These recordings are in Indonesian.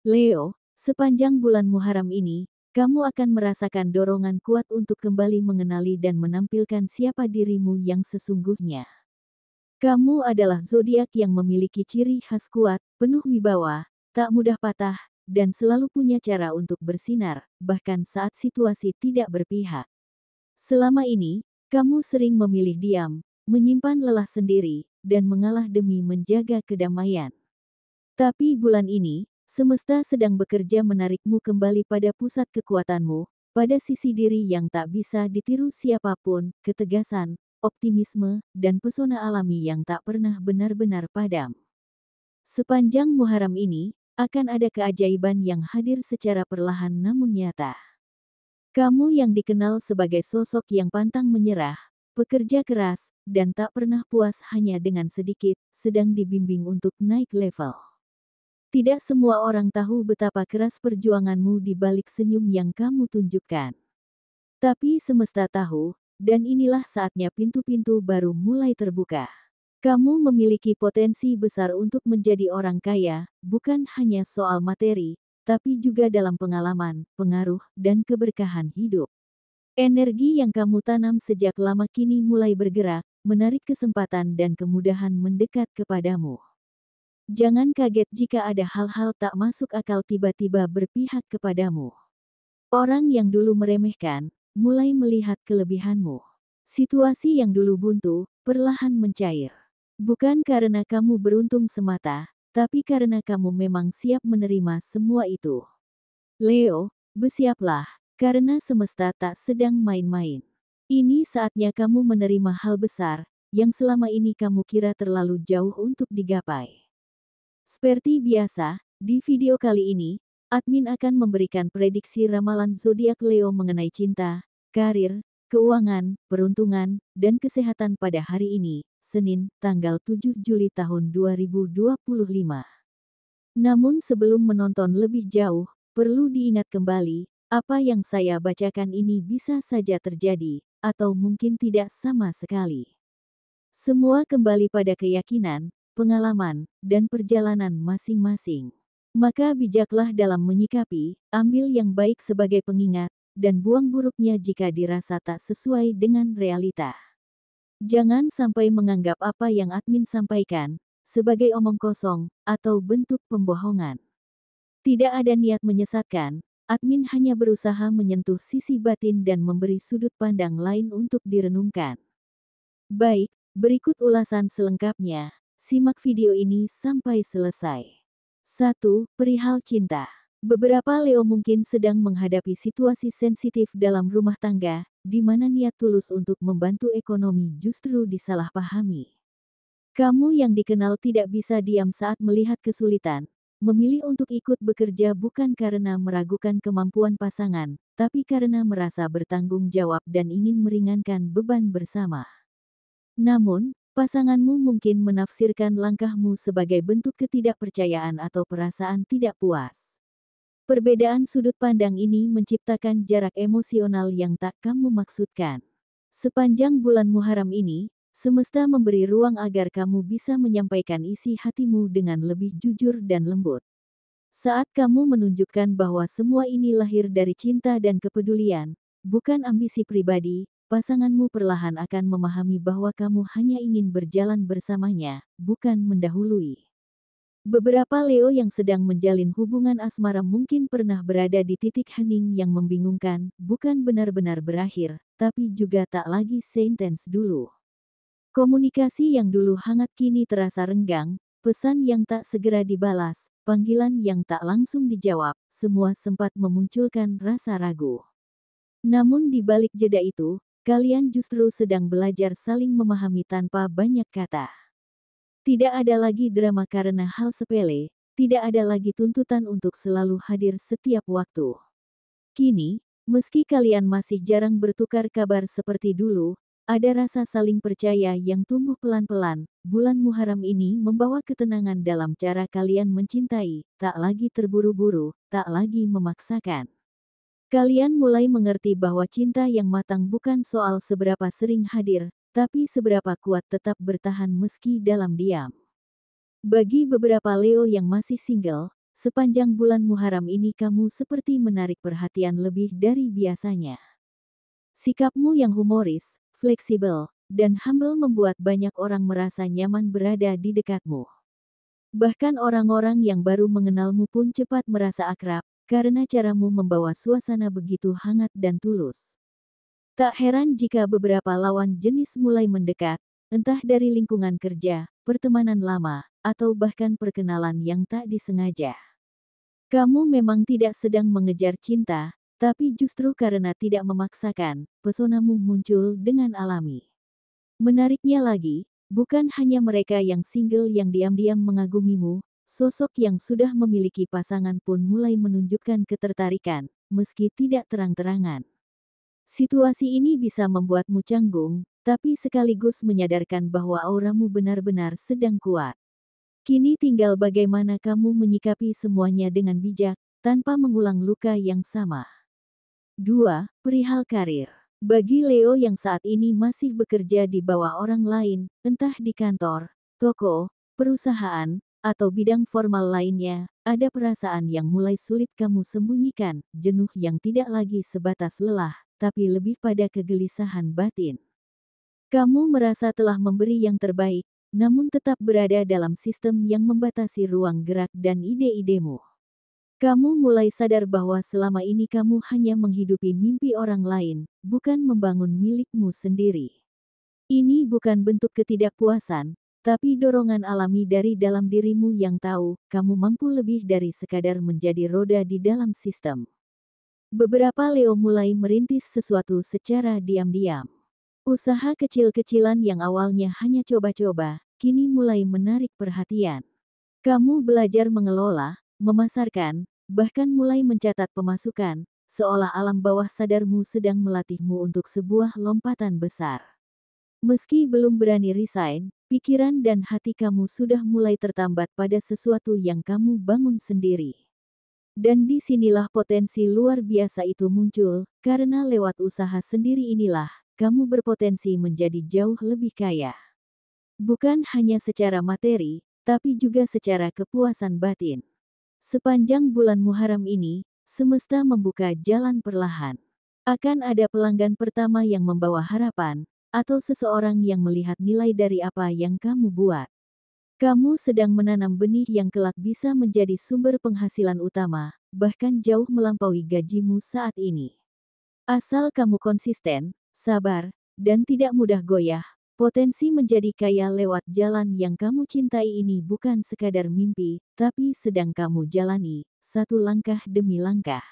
Leo, sepanjang bulan Muharram ini, kamu akan merasakan dorongan kuat untuk kembali mengenali dan menampilkan siapa dirimu yang sesungguhnya. Kamu adalah zodiak yang memiliki ciri khas kuat, penuh wibawa, tak mudah patah, dan selalu punya cara untuk bersinar, bahkan saat situasi tidak berpihak. Selama ini, kamu sering memilih diam, menyimpan lelah sendiri, dan mengalah demi menjaga kedamaian. Tapi bulan ini, semesta sedang bekerja menarikmu kembali pada pusat kekuatanmu, pada sisi diri yang tak bisa ditiru siapapun, ketegasan, optimisme, dan pesona alami yang tak pernah benar-benar padam. Sepanjang Muharram ini, akan ada keajaiban yang hadir secara perlahan namun nyata. Kamu yang dikenal sebagai sosok yang pantang menyerah, pekerja keras, dan tak pernah puas hanya dengan sedikit, sedang dibimbing untuk naik level. Tidak semua orang tahu betapa keras perjuanganmu di balik senyum yang kamu tunjukkan. Tapi semesta tahu, dan inilah saatnya pintu-pintu baru mulai terbuka. Kamu memiliki potensi besar untuk menjadi orang kaya, bukan hanya soal materi, tapi juga dalam pengalaman, pengaruh, dan keberkahan hidup. Energi yang kamu tanam sejak lama kini mulai bergerak, menarik kesempatan dan kemudahan mendekat kepadamu. Jangan kaget jika ada hal-hal tak masuk akal tiba-tiba berpihak kepadamu. Orang yang dulu meremehkan, mulai melihat kelebihanmu. Situasi yang dulu buntu, perlahan mencair. Bukan karena kamu beruntung semata, tapi karena kamu memang siap menerima semua itu. Leo, bersiaplah, karena semesta tak sedang main-main. Ini saatnya kamu menerima hal besar, yang selama ini kamu kira terlalu jauh untuk digapai. Seperti biasa, di video kali ini, admin akan memberikan prediksi ramalan zodiak Leo mengenai cinta, karir, keuangan, peruntungan, dan kesehatan pada hari ini, Senin, tanggal 7 Juli tahun 2025. Namun sebelum menonton lebih jauh, perlu diingat kembali, apa yang saya bacakan ini bisa saja terjadi, atau mungkin tidak sama sekali. Semua kembali pada keyakinan, pengalaman, dan perjalanan masing-masing. Maka bijaklah dalam menyikapi, ambil yang baik sebagai pengingat, dan buang buruknya jika dirasa tak sesuai dengan realita. Jangan sampai menganggap apa yang admin sampaikan, sebagai omong kosong, atau bentuk pembohongan. Tidak ada niat menyesatkan, admin hanya berusaha menyentuh sisi batin dan memberi sudut pandang lain untuk direnungkan. Baik, berikut ulasan selengkapnya. Simak video ini sampai selesai. 1. Perihal cinta. Beberapa Leo mungkin sedang menghadapi situasi sensitif dalam rumah tangga, di mana niat tulus untuk membantu ekonomi justru disalahpahami. Kamu yang dikenal tidak bisa diam saat melihat kesulitan, memilih untuk ikut bekerja bukan karena meragukan kemampuan pasangan, tapi karena merasa bertanggung jawab dan ingin meringankan beban bersama. Namun, pasanganmu mungkin menafsirkan langkahmu sebagai bentuk ketidakpercayaan atau perasaan tidak puas. Perbedaan sudut pandang ini menciptakan jarak emosional yang tak kamu maksudkan. Sepanjang bulan Muharram ini, semesta memberi ruang agar kamu bisa menyampaikan isi hatimu dengan lebih jujur dan lembut. Saat kamu menunjukkan bahwa semua ini lahir dari cinta dan kepedulian, bukan ambisi pribadi, pasanganmu perlahan akan memahami bahwa kamu hanya ingin berjalan bersamanya, bukan mendahului. Beberapa Leo yang sedang menjalin hubungan asmara mungkin pernah berada di titik hening yang membingungkan, bukan benar-benar berakhir, tapi juga tak lagi seintens dulu. Komunikasi yang dulu hangat kini terasa renggang, pesan yang tak segera dibalas, panggilan yang tak langsung dijawab, semua sempat memunculkan rasa ragu. Namun di balik jeda itu, kalian justru sedang belajar saling memahami tanpa banyak kata. Tidak ada lagi drama karena hal sepele, tidak ada lagi tuntutan untuk selalu hadir setiap waktu. Kini, meski kalian masih jarang bertukar kabar seperti dulu, ada rasa saling percaya yang tumbuh pelan-pelan. Bulan Muharram ini membawa ketenangan dalam cara kalian mencintai, tak lagi terburu-buru, tak lagi memaksakan. Kalian mulai mengerti bahwa cinta yang matang bukan soal seberapa sering hadir, tapi seberapa kuat tetap bertahan meski dalam diam. Bagi beberapa Leo yang masih single, sepanjang bulan Muharram ini kamu seperti menarik perhatian lebih dari biasanya. Sikapmu yang humoris, fleksibel, dan humble membuat banyak orang merasa nyaman berada di dekatmu. Bahkan orang-orang yang baru mengenalmu pun cepat merasa akrab, karena caramu membawa suasana begitu hangat dan tulus. Tak heran jika beberapa lawan jenis mulai mendekat, entah dari lingkungan kerja, pertemanan lama, atau bahkan perkenalan yang tak disengaja. Kamu memang tidak sedang mengejar cinta, tapi justru karena tidak memaksakan, pesonamu muncul dengan alami. Menariknya lagi, bukan hanya mereka yang single yang diam-diam mengagumimu, sosok yang sudah memiliki pasangan pun mulai menunjukkan ketertarikan, meski tidak terang-terangan. Situasi ini bisa membuatmu canggung, tapi sekaligus menyadarkan bahwa auramu benar-benar sedang kuat. Kini tinggal bagaimana kamu menyikapi semuanya dengan bijak, tanpa mengulang luka yang sama. 2. Perihal karir. Bagi Leo yang saat ini masih bekerja di bawah orang lain, entah di kantor, toko, perusahaan, atau bidang formal lainnya, ada perasaan yang mulai sulit kamu sembunyikan, jenuh yang tidak lagi sebatas lelah, tapi lebih pada kegelisahan batin. Kamu merasa telah memberi yang terbaik, namun tetap berada dalam sistem yang membatasi ruang gerak dan ide-idemu. Kamu mulai sadar bahwa selama ini kamu hanya menghidupi mimpi orang lain, bukan membangun milikmu sendiri. Ini bukan bentuk ketidakpuasan, tapi dorongan alami dari dalam dirimu yang tahu, kamu mampu lebih dari sekadar menjadi roda di dalam sistem. Beberapa Leo mulai merintis sesuatu secara diam-diam. Usaha kecil-kecilan yang awalnya hanya coba-coba, kini mulai menarik perhatian. Kamu belajar mengelola, memasarkan, bahkan mulai mencatat pemasukan, seolah alam bawah sadarmu sedang melatihmu untuk sebuah lompatan besar. Meski belum berani resign, pikiran dan hati kamu sudah mulai tertambat pada sesuatu yang kamu bangun sendiri. Dan disinilah potensi luar biasa itu muncul, karena lewat usaha sendiri inilah, kamu berpotensi menjadi jauh lebih kaya. Bukan hanya secara materi, tapi juga secara kepuasan batin. Sepanjang bulan Muharram ini, semesta membuka jalan perlahan. Akan ada pelanggan pertama yang membawa harapan, atau seseorang yang melihat nilai dari apa yang kamu buat. Kamu sedang menanam benih yang kelak bisa menjadi sumber penghasilan utama, bahkan jauh melampaui gajimu saat ini. Asal kamu konsisten, sabar, dan tidak mudah goyah, potensi menjadi kaya lewat jalan yang kamu cintai ini bukan sekadar mimpi, tapi sedang kamu jalani, satu langkah demi langkah.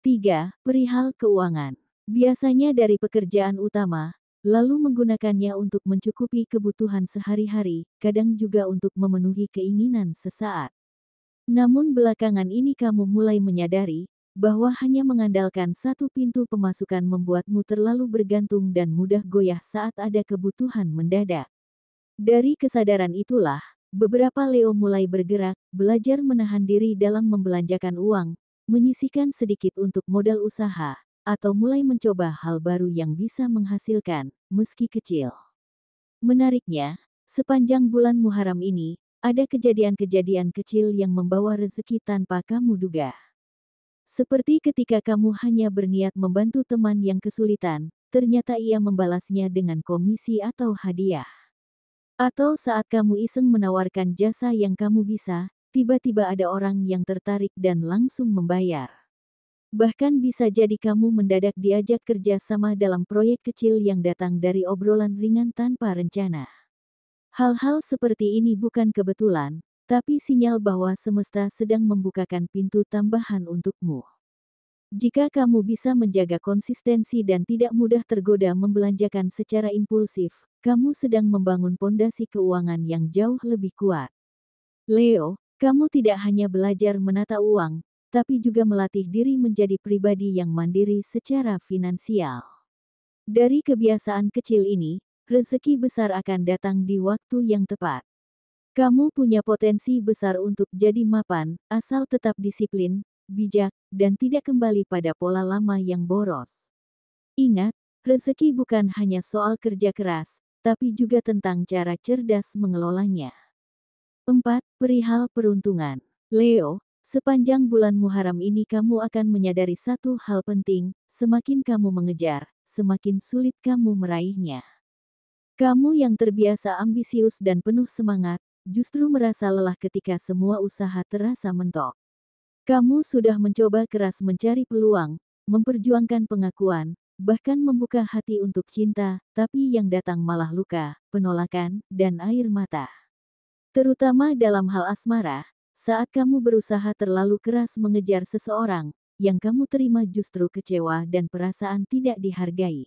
3. Perihal keuangan. Biasanya dari pekerjaan utama, lalu menggunakannya untuk mencukupi kebutuhan sehari-hari, kadang juga untuk memenuhi keinginan sesaat. Namun belakangan ini kamu mulai menyadari, bahwa hanya mengandalkan satu pintu pemasukan membuatmu terlalu bergantung dan mudah goyah saat ada kebutuhan mendadak. Dari kesadaran itulah, beberapa Leo mulai bergerak, belajar menahan diri dalam membelanjakan uang, menyisihkan sedikit untuk modal usaha, atau mulai mencoba hal baru yang bisa menghasilkan, meski kecil. Menariknya, sepanjang bulan Muharram ini, ada kejadian-kejadian kecil yang membawa rezeki tanpa kamu duga. Seperti ketika kamu hanya berniat membantu teman yang kesulitan, ternyata ia membalasnya dengan komisi atau hadiah. Atau saat kamu iseng menawarkan jasa yang kamu bisa, tiba-tiba ada orang yang tertarik dan langsung membayar. Bahkan bisa jadi kamu mendadak diajak kerja sama dalam proyek kecil yang datang dari obrolan ringan tanpa rencana. Hal-hal seperti ini bukan kebetulan, tapi sinyal bahwa semesta sedang membukakan pintu tambahan untukmu. Jika kamu bisa menjaga konsistensi dan tidak mudah tergoda membelanjakan secara impulsif, kamu sedang membangun pondasi keuangan yang jauh lebih kuat. Leo, kamu tidak hanya belajar menata uang, tapi juga melatih diri menjadi pribadi yang mandiri secara finansial. Dari kebiasaan kecil ini, rezeki besar akan datang di waktu yang tepat. Kamu punya potensi besar untuk jadi mapan, asal tetap disiplin, bijak, dan tidak kembali pada pola lama yang boros. Ingat, rezeki bukan hanya soal kerja keras, tapi juga tentang cara cerdas mengelolanya. 4. Perihal peruntungan. Leo, sepanjang bulan Muharram ini kamu akan menyadari satu hal penting, semakin kamu mengejar, semakin sulit kamu meraihnya. Kamu yang terbiasa ambisius dan penuh semangat, justru merasa lelah ketika semua usaha terasa mentok. Kamu sudah mencoba keras mencari peluang, memperjuangkan pengakuan, bahkan membuka hati untuk cinta, tapi yang datang malah luka, penolakan, dan air mata. Terutama dalam hal asmara, saat kamu berusaha terlalu keras mengejar seseorang, yang kamu terima justru kecewa dan perasaan tidak dihargai.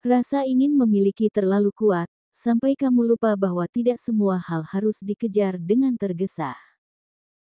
Rasa ingin memiliki terlalu kuat, sampai kamu lupa bahwa tidak semua hal harus dikejar dengan tergesa.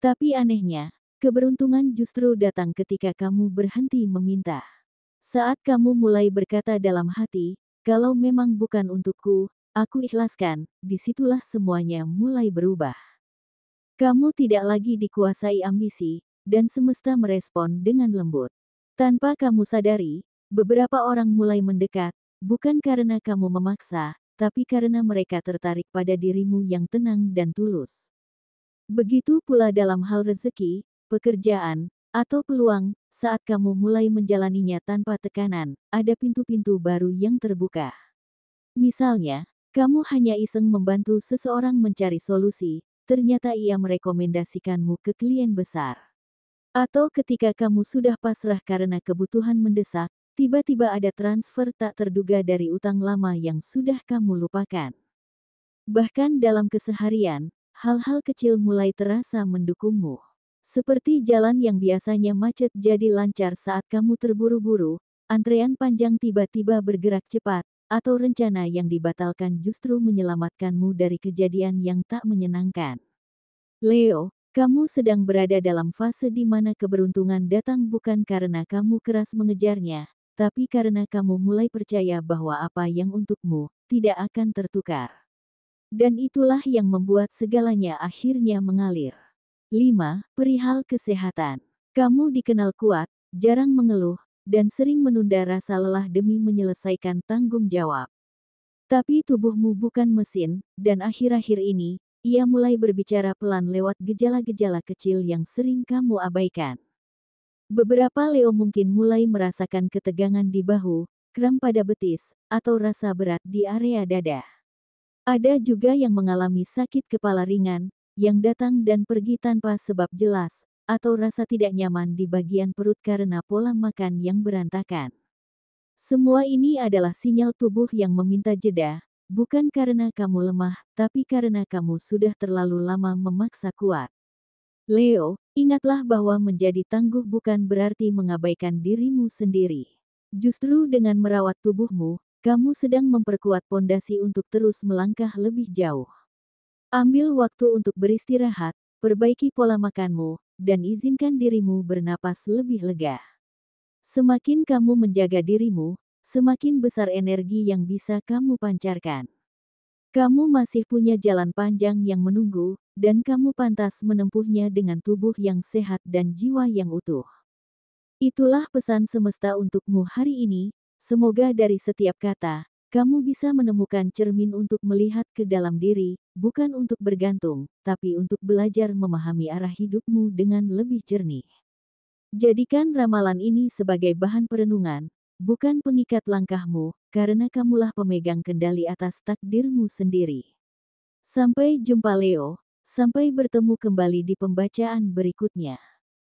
Tapi anehnya, keberuntungan justru datang ketika kamu berhenti meminta. Saat kamu mulai berkata dalam hati, kalau memang bukan untukku, aku ikhlaskan, disitulah semuanya mulai berubah. Kamu tidak lagi dikuasai ambisi, dan semesta merespon dengan lembut. Tanpa kamu sadari, beberapa orang mulai mendekat, bukan karena kamu memaksa, tapi karena mereka tertarik pada dirimu yang tenang dan tulus. Begitu pula dalam hal rezeki, pekerjaan, atau peluang, saat kamu mulai menjalaninya tanpa tekanan, ada pintu-pintu baru yang terbuka. Misalnya, kamu hanya iseng membantu seseorang mencari solusi, ternyata ia merekomendasikanmu ke klien besar. Atau ketika kamu sudah pasrah karena kebutuhan mendesak, tiba-tiba ada transfer tak terduga dari utang lama yang sudah kamu lupakan. Bahkan dalam keseharian, hal-hal kecil mulai terasa mendukungmu. Seperti jalan yang biasanya macet jadi lancar saat kamu terburu-buru, antrean panjang tiba-tiba bergerak cepat, atau rencana yang dibatalkan justru menyelamatkanmu dari kejadian yang tak menyenangkan. Leo, kamu sedang berada dalam fase di mana keberuntungan datang bukan karena kamu keras mengejarnya, tapi karena kamu mulai percaya bahwa apa yang untukmu tidak akan tertukar. Dan itulah yang membuat segalanya akhirnya mengalir. 5. Perihal kesehatan. Kamu dikenal kuat, jarang mengeluh, dan sering menunda rasa lelah demi menyelesaikan tanggung jawab. Tapi tubuhmu bukan mesin, dan akhir-akhir ini, ia mulai berbicara pelan lewat gejala-gejala kecil yang sering kamu abaikan. Beberapa Leo mungkin mulai merasakan ketegangan di bahu, kram pada betis, atau rasa berat di area dada. Ada juga yang mengalami sakit kepala ringan, yang datang dan pergi tanpa sebab jelas, atau rasa tidak nyaman di bagian perut karena pola makan yang berantakan. Semua ini adalah sinyal tubuh yang meminta jeda, bukan karena kamu lemah, tapi karena kamu sudah terlalu lama memaksa kuat. Leo, ingatlah bahwa menjadi tangguh bukan berarti mengabaikan dirimu sendiri. Justru dengan merawat tubuhmu, kamu sedang memperkuat pondasi untuk terus melangkah lebih jauh. Ambil waktu untuk beristirahat, perbaiki pola makanmu, dan izinkan dirimu bernapas lebih lega. Semakin kamu menjaga dirimu, semakin besar energi yang bisa kamu pancarkan. Kamu masih punya jalan panjang yang menunggu, dan kamu pantas menempuhnya dengan tubuh yang sehat dan jiwa yang utuh. Itulah pesan semesta untukmu hari ini. Semoga dari setiap kata, kamu bisa menemukan cermin untuk melihat ke dalam diri, bukan untuk bergantung, tapi untuk belajar memahami arah hidupmu dengan lebih jernih. Jadikan ramalan ini sebagai bahan perenungan, bukan pengikat langkahmu, karena kamulah pemegang kendali atas takdirmu sendiri. Sampai jumpa Leo, sampai bertemu kembali di pembacaan berikutnya.